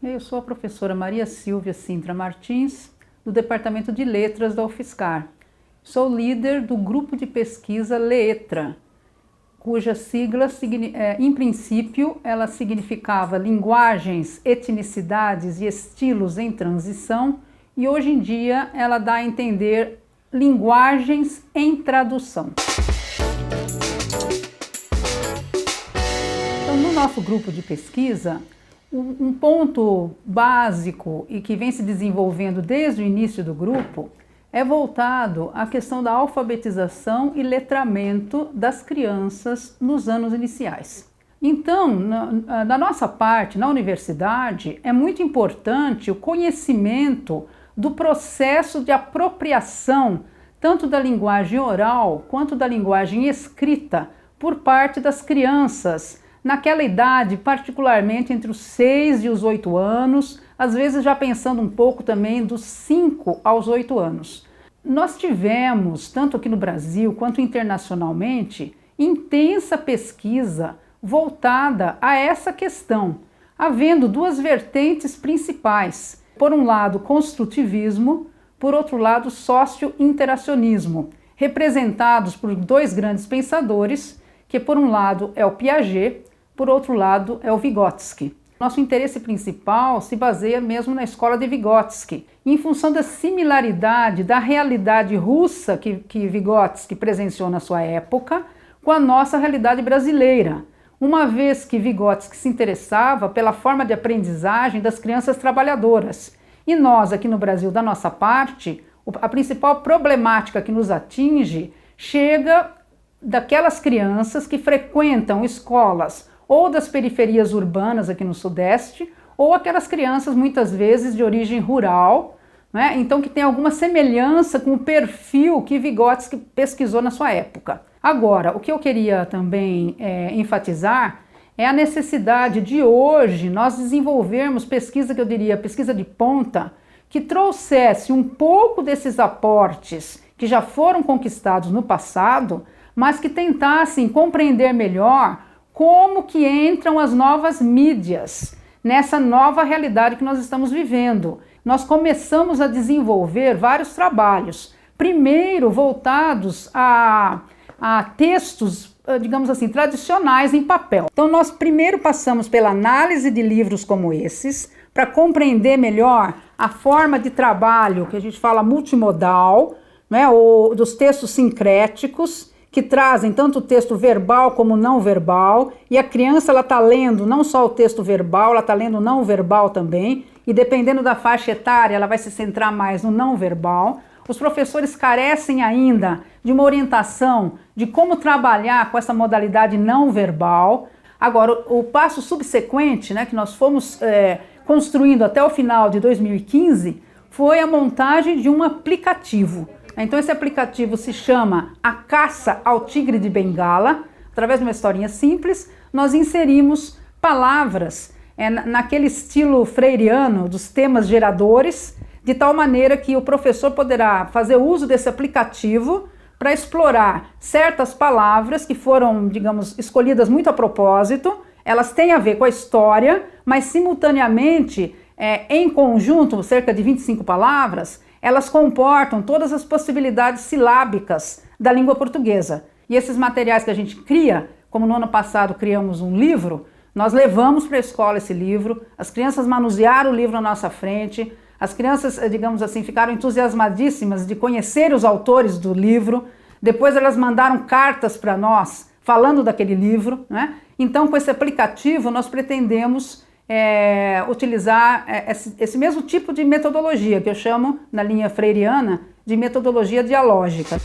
Eu sou a professora Maria Silvia Sintra Martins, do Departamento de Letras da UFSCar. Sou líder do grupo de pesquisa LETRA, cuja sigla, em princípio, ela significava linguagens, etnicidades e estilos em transição, e hoje em dia ela dá a entender linguagens em tradução. Então, no nosso grupo de pesquisa, um ponto básico e que vem se desenvolvendo desde o início do grupo é voltado à questão da alfabetização e letramento das crianças nos anos iniciais. Então, da nossa parte, na universidade, é muito importante o conhecimento do processo de apropriação tanto da linguagem oral quanto da linguagem escrita por parte das crianças naquela idade, particularmente entre os 6 e os 8 anos, às vezes já pensando um pouco também dos 5 aos 8 anos. Nós tivemos, tanto aqui no Brasil quanto internacionalmente, intensa pesquisa voltada a essa questão, havendo duas vertentes principais. Por um lado, construtivismo, por outro lado, socio-interacionismo, representados por dois grandes pensadores, que por um lado é o Piaget, por outro lado é o Vygotsky. Nosso interesse principal se baseia mesmo na escola de Vygotsky, em função da similaridade da realidade russa que Vygotsky presenciou na sua época com a nossa realidade brasileira, uma vez que Vygotsky se interessava pela forma de aprendizagem das crianças trabalhadoras. E nós, aqui no Brasil, da nossa parte, a principal problemática que nos atinge chega daquelas crianças que frequentam escolas ou das periferias urbanas aqui no Sudeste, ou aquelas crianças muitas vezes de origem rural, né? Então que tem alguma semelhança com o perfil que Vygotsky pesquisou na sua época. Agora, o que eu queria também enfatizar é a necessidade de hoje nós desenvolvermos pesquisa, que eu diria pesquisa de ponta, que trouxesse um pouco desses aportes que já foram conquistados no passado, mas que tentassem compreender melhor como que entram as novas mídias nessa nova realidade que nós estamos vivendo. Nós começamos a desenvolver vários trabalhos, primeiro voltados a textos, digamos assim, tradicionais em papel. Então nós primeiro passamos pela análise de livros como esses, para compreender melhor a forma de trabalho que a gente fala multimodal, né, ou dos textos sincréticos, que trazem tanto o texto verbal como não verbal, e a criança ela está lendo não só o texto verbal, ela está lendo o não verbal também, e dependendo da faixa etária ela vai se centrar mais no não verbal. Os professores carecem ainda de uma orientação de como trabalhar com essa modalidade não verbal. Agora, o passo subsequente, né, que nós fomos construindo até o final de 2015, foi a montagem de um aplicativo. Então esse aplicativo se chama A Caça ao Tigre de Bengala. Através de uma historinha simples, nós inserimos palavras naquele estilo freiriano dos temas geradores, de tal maneira que o professor poderá fazer uso desse aplicativo para explorar certas palavras que foram, digamos, escolhidas muito a propósito. Elas têm a ver com a história, mas simultaneamente, em conjunto, cerca de 25 palavras, elas comportam todas as possibilidades silábicas da língua portuguesa. E esses materiais que a gente cria, como no ano passado criamos um livro, nós levamos para a escola esse livro, as crianças manusearam o livro na nossa frente, as crianças, digamos assim, ficaram entusiasmadíssimas de conhecer os autores do livro, depois elas mandaram cartas para nós falando daquele livro, né? Então, com esse aplicativo, nós pretendemos utilizar esse mesmo tipo de metodologia, que eu chamo, na linha freiriana, de metodologia dialógica.